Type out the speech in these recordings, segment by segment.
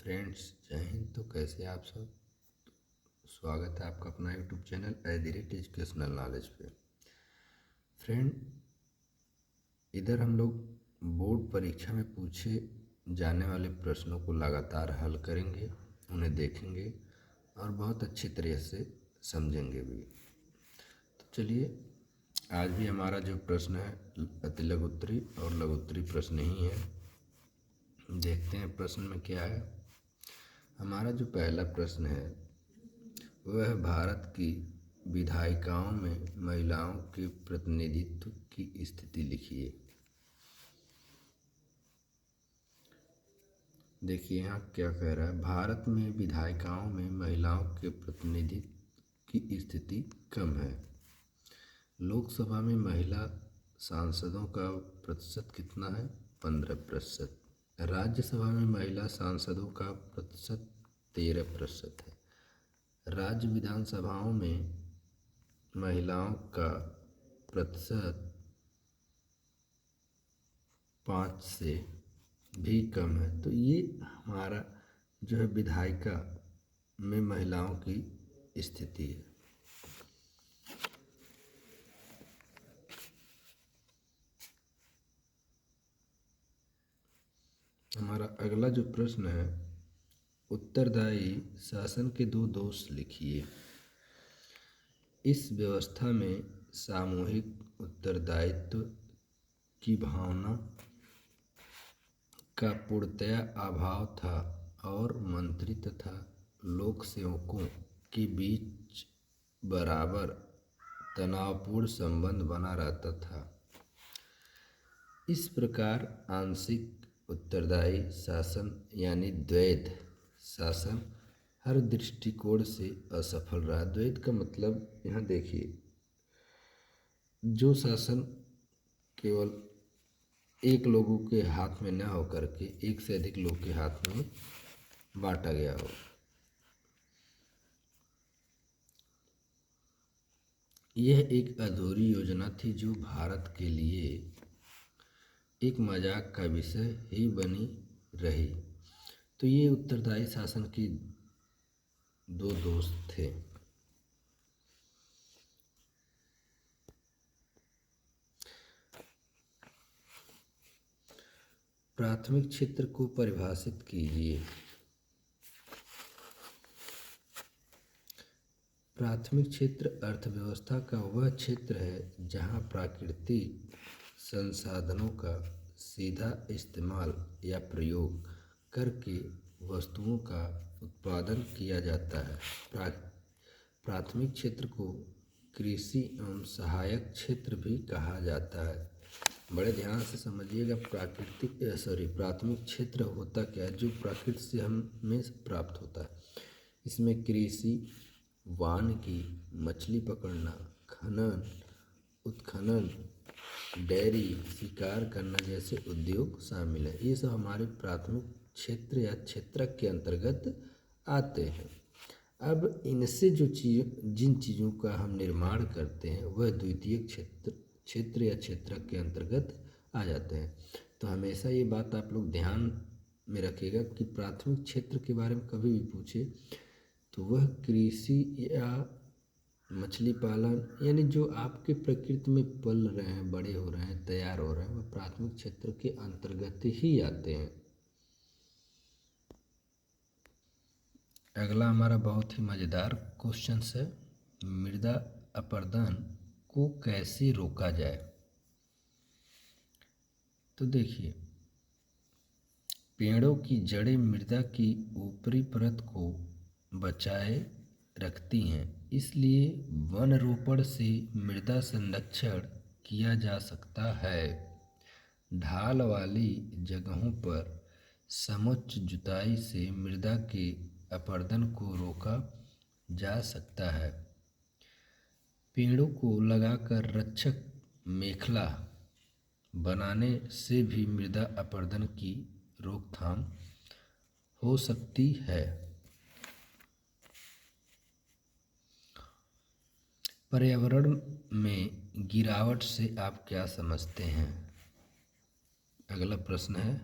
Friends, जय हिंद। तो कैसे आप सब? स्वागत है आपका अपना यूट्यूब चैनल एजुकेशनल नॉलेज पे। फ्रेंड, इधर हम लोग बोर्ड परीक्षा में पूछे जाने वाले प्रश्नों को लगातार हल करेंगे, उन्हें देखेंगे और बहुत अच्छी तरह से समझेंगे भी। तो चलिए, आज भी हमारा जो प्रश्न है अति लघु उत्तरी और लघु उत्तरी प्रश्न ही है। देखते हैं प्रश्न में क्या है। हमारा जो पहला प्रश्न है वह भारत की विधायिकाओं में महिलाओं के प्रतिनिधित्व की स्थिति लिखिए। देखिए यहाँ क्या कह रहा है, भारत में विधायिकाओं में महिलाओं के प्रतिनिधित्व की स्थिति कम है। लोकसभा में महिला सांसदों का प्रतिशत कितना है? 15%। राज्यसभा में महिला सांसदों का प्रतिशत 13% है। राज्य विधानसभाओं में महिलाओं का प्रतिशत 5 से भी कम है। तो ये हमारा जो है विधायिका में महिलाओं की स्थिति है। हमारा अगला जो प्रश्न है, उत्तरदायी शासन के 2 दोष लिखिए। इस व्यवस्था में सामूहिक उत्तरदायित्व की भावना का पूर्णतया अभाव था और मंत्री तथा लोक सेवकों के बीच बराबर तनावपूर्ण संबंध बना रहता था। इस प्रकार आंशिक उत्तरदायी शासन यानी द्वैध शासन हर दृष्टिकोण से असफल रहा। द्वैध का मतलब यहाँ देखिए, जो शासन केवल एक लोगों के हाथ में न होकर के एक से अधिक लोग के हाथ में बांटा गया हो। यह एक अधूरी योजना थी जो भारत के लिए एक मजाक का विषय ही बनी रही। तो ये उत्तरदायी शासन के 2 दोष थे। प्राथमिक क्षेत्र को परिभाषित कीजिए। प्राथमिक क्षेत्र अर्थव्यवस्था का वह क्षेत्र है जहाँ प्राकृतिक संसाधनों का सीधा इस्तेमाल या प्रयोग करके वस्तुओं का उत्पादन किया जाता है। प्राथमिक क्षेत्र को कृषि एवं सहायक क्षेत्र भी कहा जाता है। बड़े ध्यान से समझिएगा, प्राथमिक क्षेत्र होता क्या है? जो प्रकृति से हमें प्राप्त होता है। इसमें कृषि, वानिकी, मछली पकड़ना, खनन, उत्खनन, डेयरी, शिकार करना जैसे उद्योग शामिल है। ये सब हमारे प्राथमिक क्षेत्र या क्षेत्रक के अंतर्गत आते हैं। अब इनसे जिन चीज़ों का हम निर्माण करते हैं वह द्वितीयक क्षेत्र या क्षेत्रक के अंतर्गत आ जाते हैं। तो हमेशा ये बात आप लोग ध्यान में रखिएगा कि प्राथमिक क्षेत्र के बारे में कभी भी पूछे तो वह कृषि या मछली पालन यानी जो आपके प्रकृति में पल रहे हैं, बड़े हो रहे हैं, तैयार हो रहे हैं, वह प्राथमिक क्षेत्र के अंतर्गत ही आते हैं। अगला हमारा बहुत ही मज़ेदार क्वेश्चन है, मृदा अपरदन को कैसे रोका जाए। तो देखिए, पेड़ों की जड़ें मृदा की ऊपरी परत को बचाए रखती हैं, इसलिए वन रोपण से मृदा संरक्षण किया जा सकता है। ढाल वाली जगहों पर समुच्च जुताई से मृदा के अपरदन को रोका जा सकता है। पेड़ों को लगाकर रक्षक मेखला बनाने से भी मृदा अपरदन की रोकथाम हो सकती है। पर्यावरण में गिरावट से आप क्या समझते हैं? अगला प्रश्न है,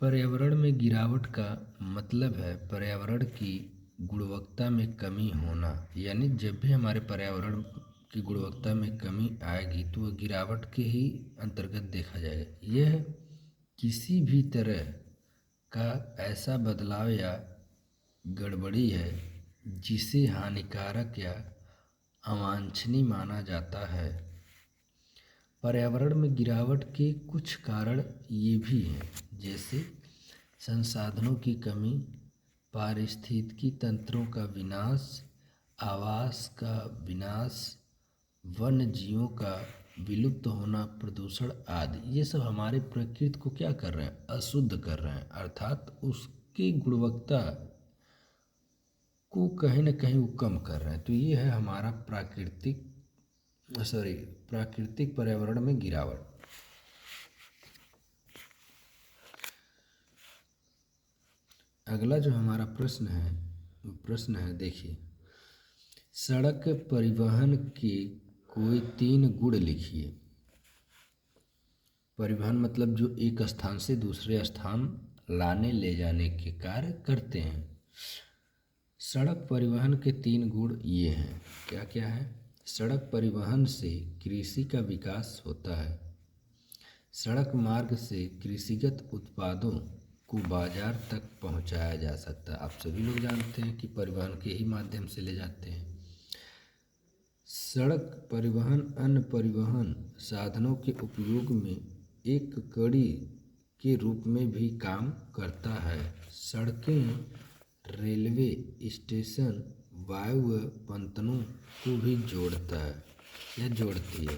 पर्यावरण में गिरावट का मतलब है पर्यावरण की गुणवत्ता में कमी होना। यानी जब भी हमारे पर्यावरण की गुणवत्ता में कमी आएगी तो वह गिरावट के ही अंतर्गत देखा जाएगा। यह किसी भी तरह का ऐसा बदलाव या गड़बड़ी है जिसे हानिकारक या अवांछनीय माना जाता है। पर्यावरण में गिरावट के कुछ कारण ये भी हैं, जैसे संसाधनों की कमी, पारिस्थितिकी तंत्रों का विनाश, आवास का विनाश, वन्य जीवों का विलुप्त होना, प्रदूषण आदि। ये सब हमारे प्रकृति को क्या कर रहे हैं? अशुद्ध कर रहे हैं, अर्थात उसकी गुणवत्ता को कहीं ना कहीं वो कम कर रहे हैं। तो ये है हमारा प्राकृतिक पर्यावरण में गिरावट। अगला जो हमारा प्रश्न है देखिए, सड़क परिवहन के कोई 3 गुण लिखिए। परिवहन मतलब जो एक स्थान से दूसरे स्थान लाने ले जाने के कार्य करते हैं। सड़क परिवहन के 3 गुण ये हैं, क्या क्या है? सड़क परिवहन से कृषि का विकास होता है। सड़क मार्ग से कृषिगत उत्पादों को बाजार तक पहुंचाया जा सकता है। आप सभी लोग जानते हैं कि परिवहन के ही माध्यम से ले जाते हैं। सड़क परिवहन अन्य परिवहन साधनों के उपयोग में एक कड़ी के रूप में भी काम करता है। सड़कें रेलवे स्टेशन, वायु पन्तनों को भी जोड़ता है या जोड़ती है।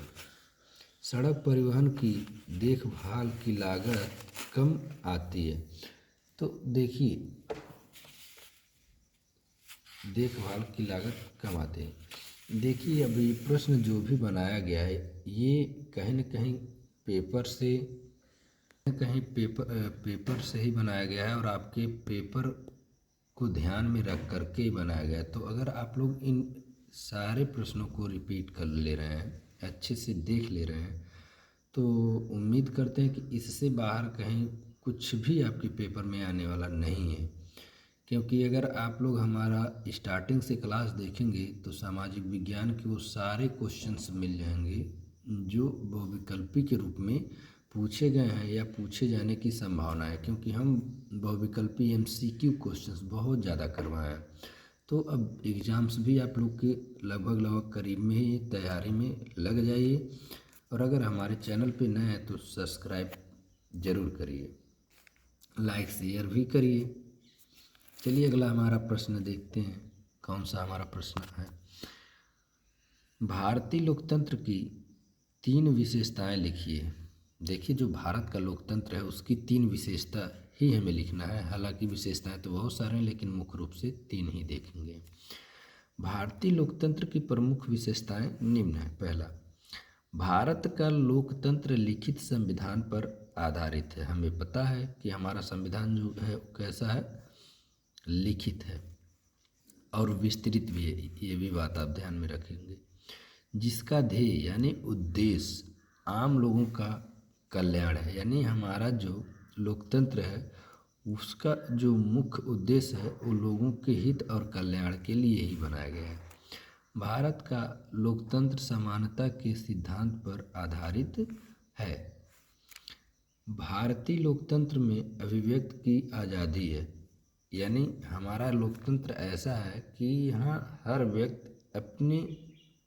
सड़क परिवहन की देखभाल की लागत कम आती है। तो देखिए, देखभाल की लागत कम आती है। देखिए, अब ये प्रश्न जो भी बनाया गया है ये कहीं न कहीं पेपर से ही बनाया गया है और आपके पेपर को ध्यान में रख करके ही बनाया गया है। तो अगर आप लोग इन सारे प्रश्नों को रिपीट कर ले रहे हैं, अच्छे से देख ले रहे हैं, तो उम्मीद करते हैं कि इससे बाहर कहीं कुछ भी आपके पेपर में आने वाला नहीं है। क्योंकि अगर आप लोग हमारा स्टार्टिंग से क्लास देखेंगे तो सामाजिक विज्ञान के वो सारे क्वेश्चंस मिल जाएंगे जो बहुविकल्पी के रूप में पूछे गए हैं या पूछे जाने की संभावना है। क्योंकि हम बहुविकल्पी MCQ क्वेश्चंस बहुत ज़्यादा करवाए हैं। तो अब एग्ज़ाम्स भी आप लोग के लगभग करीब में ही तैयारी में लग जाइए। और अगर हमारे चैनल पे नए हैं तो सब्सक्राइब ज़रूर करिए, लाइक शेयर भी करिए। चलिए अगला हमारा प्रश्न देखते हैं, कौन सा हमारा प्रश्न है। भारतीय लोकतंत्र की 3 विशेषताएं लिखिए। देखिए, जो भारत का लोकतंत्र है उसकी 3 विशेषता ही हमें लिखना है। हालांकि विशेषताएं तो बहुत सारे हैं लेकिन मुख्य रूप से 3 ही देखेंगे। भारतीय लोकतंत्र की प्रमुख विशेषताएं निम्न है। पहला, भारत का लोकतंत्र लिखित संविधान पर आधारित है। हमें पता है कि हमारा संविधान जो है कैसा है, लिखित है और विस्तृत भी है। ये भी बात आप ध्यान में रखेंगे। जिसका ध्येय यानी उद्देश्य आम लोगों का कल्याण है। यानी हमारा जो लोकतंत्र है उसका जो मुख्य उद्देश्य है वो लोगों के हित और कल्याण के लिए ही बनाया गया है। भारत का लोकतंत्र समानता के सिद्धांत पर आधारित है। भारतीय लोकतंत्र में अभिव्यक्ति की आज़ादी है। यानी हमारा लोकतंत्र ऐसा है कि यहाँ हर व्यक्ति अपने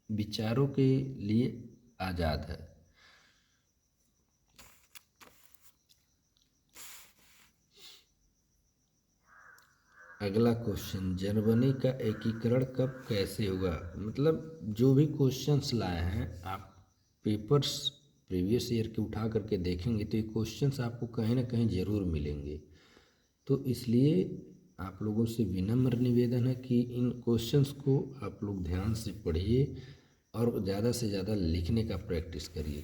विचारों के लिए आज़ाद है। अगला क्वेश्चन, जर्मनी का एकीकरण कब कैसे हुआ? मतलब जो भी क्वेश्चंस लाए हैं आप पेपर्स प्रीवियस ईयर के उठा करके देखेंगे तो ये क्वेश्चंस आपको कहीं ना कहीं ज़रूर मिलेंगे। तो इसलिए आप लोगों से विनम्र निवेदन है कि इन क्वेश्चंस को आप लोग ध्यान से पढ़िए और ज़्यादा से ज़्यादा लिखने का प्रैक्टिस करिए।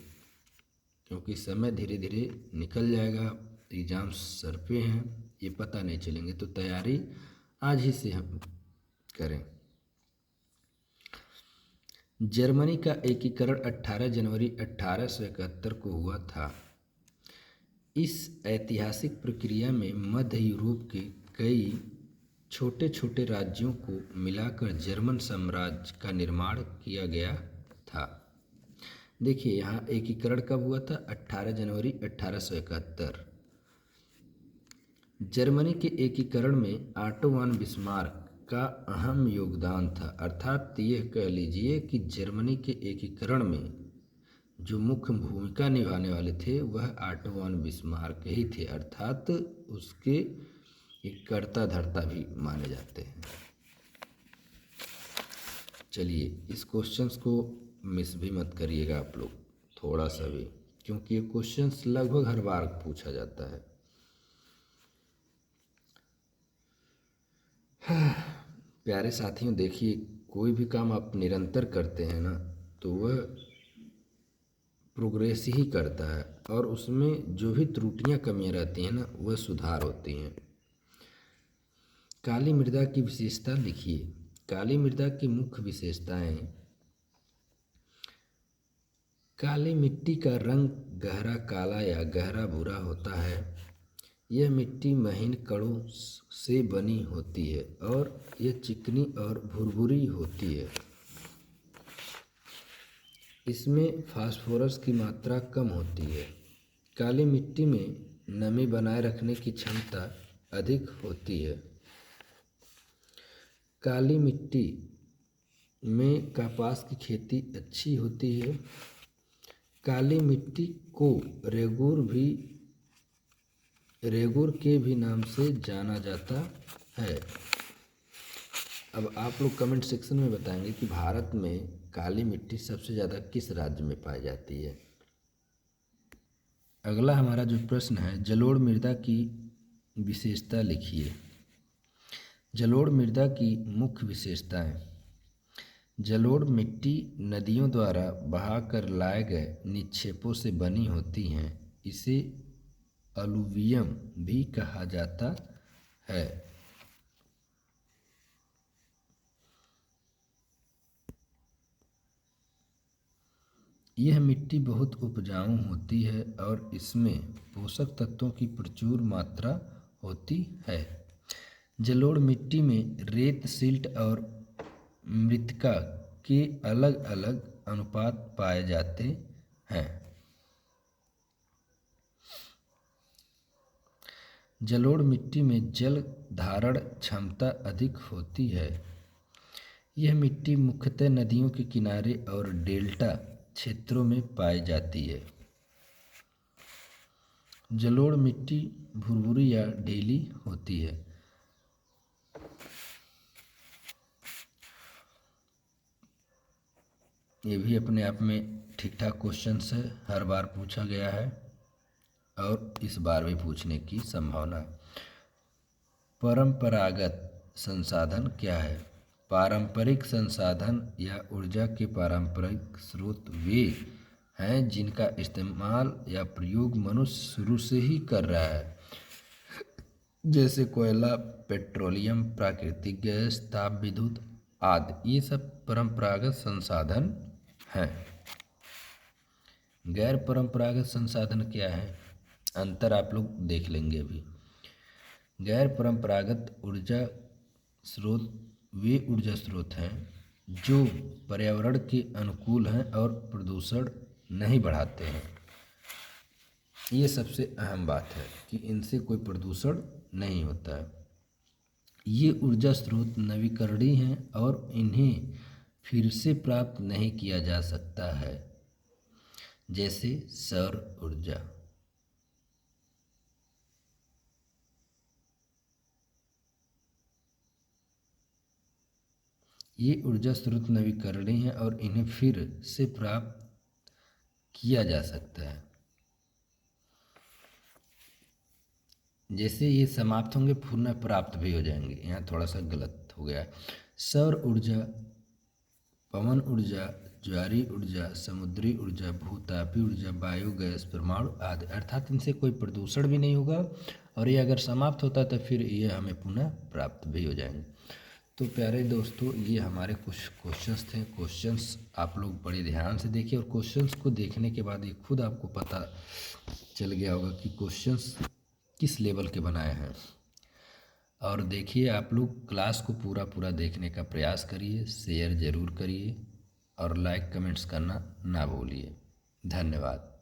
क्योंकि समय धीरे धीरे निकल जाएगा, एग्ज़ाम्स सर पे हैं, ये पता नहीं चलेंगे। तो तैयारी आज ही से हम करें। जर्मनी का एकीकरण 18 जनवरी 1871 को हुआ था। इस ऐतिहासिक प्रक्रिया में मध्य यूरोप के कई छोटे छोटे राज्यों को मिलाकर जर्मन साम्राज्य का निर्माण किया गया था। देखिए यहाँ एकीकरण कब हुआ था? 18 जनवरी 1871। जर्मनी के एकीकरण में ऑटो वन बिस्मार्क का अहम योगदान था। अर्थात यह कह लीजिए कि जर्मनी के एकीकरण में जो मुख्य भूमिका निभाने वाले थे वह ऑटो वन बिस्मार्क ही थे, अर्थात उसके एक कर्ता धर्ता भी माने जाते हैं। चलिए इस क्वेश्चंस को मिस भी मत करिएगा आप लोग थोड़ा सा भी, क्योंकि ये क्वेश्चंस लगभग हर बार पूछा जाता है। प्यारे साथियों, देखिए कोई भी काम आप निरंतर करते हैं ना तो वह प्रोग्रेस ही करता है, और उसमें जो भी त्रुटियां कमियां रहती हैं ना वह सुधार होती हैं। काली मृदा की विशेषता लिखिए। काली मृदा की मुख्य विशेषताएं: काली मिट्टी का रंग गहरा काला या गहरा भूरा होता है। यह मिट्टी महीन कणों से बनी होती है और यह चिकनी और भुरभुरी होती है। इसमें फास्फोरस की मात्रा कम होती है। काली मिट्टी में नमी बनाए रखने की क्षमता अधिक होती है। काली मिट्टी में कपास की खेती अच्छी होती है। काली मिट्टी को रेगुर के भी नाम से जाना जाता है। अब आप लोग कमेंट सेक्शन में बताएंगे कि भारत में काली मिट्टी सबसे ज़्यादा किस राज्य में पाई जाती है। अगला हमारा जो प्रश्न है, जलोढ़ मृदा की विशेषता लिखिए। जलोढ़ मृदा की मुख्य विशेषताएं: जलोढ़ मिट्टी नदियों द्वारा बहाकर लाए गए निक्षेपों से बनी होती हैं। इसे अलूवियम भी कहा जाता है। यह मिट्टी बहुत उपजाऊ होती है और इसमें पोषक तत्वों की प्रचुर मात्रा होती है। जलोढ़ मिट्टी में रेत, सिल्ट और मृत्तिका के अलग अलग अनुपात पाए जाते हैं। जलोढ़ मिट्टी में जल धारण क्षमता अधिक होती है। यह मिट्टी मुख्यतः नदियों के किनारे और डेल्टा क्षेत्रों में पाई जाती है। जलोढ़ मिट्टी भुरभुरी या ढीली होती है। ये भी अपने आप में ठीक ठाक क्वेश्चन है, हर बार पूछा गया है और इस बार भी पूछने की संभावना। परंपरागत संसाधन क्या है? पारंपरिक संसाधन या ऊर्जा के पारंपरिक स्रोत वे हैं जिनका इस्तेमाल या प्रयोग मनुष्य शुरू से ही कर रहा है, जैसे कोयला, पेट्रोलियम, प्राकृतिक गैस, ताप विद्युत आदि। ये सब परंपरागत संसाधन हैं। गैर परंपरागत संसाधन क्या है? अंतर आप लोग देख लेंगे अभी। गैर परंपरागत ऊर्जा स्रोत वे ऊर्जा स्रोत हैं जो पर्यावरण के अनुकूल हैं और प्रदूषण नहीं बढ़ाते हैं। ये सबसे अहम बात है कि इनसे कोई प्रदूषण नहीं होता है। ये ऊर्जा स्रोत नवीकरणीय हैं और इन्हें फिर से प्राप्त नहीं किया जा सकता है, जैसे सौर ऊर्जा। ये ऊर्जा स्रोत नवीकरणीय हैं और इन्हें फिर से प्राप्त किया जा सकता है। जैसे ये समाप्त होंगे पुनः प्राप्त भी हो जाएंगे। यहाँ थोड़ा सा गलत हो गया है। सौर ऊर्जा, पवन ऊर्जा, ज्वारीय ऊर्जा, समुद्री ऊर्जा, भूतापीय ऊर्जा, बायोगैस, परमाणु आदि। अर्थात इनसे कोई प्रदूषण भी नहीं होगा और ये अगर समाप्त होता है तो फिर ये हमें पुनः प्राप्त भी हो जाएंगे। तो प्यारे दोस्तों, ये हमारे कुछ क्वेश्चंस थे। क्वेश्चंस आप लोग बड़े ध्यान से देखिए और क्वेश्चंस को देखने के बाद ये खुद आपको पता चल गया होगा कि क्वेश्चंस किस लेवल के बनाए हैं। और देखिए, आप लोग क्लास को पूरा पूरा देखने का प्रयास करिए, शेयर ज़रूर करिए और लाइक कमेंट्स करना ना भूलिए। धन्यवाद।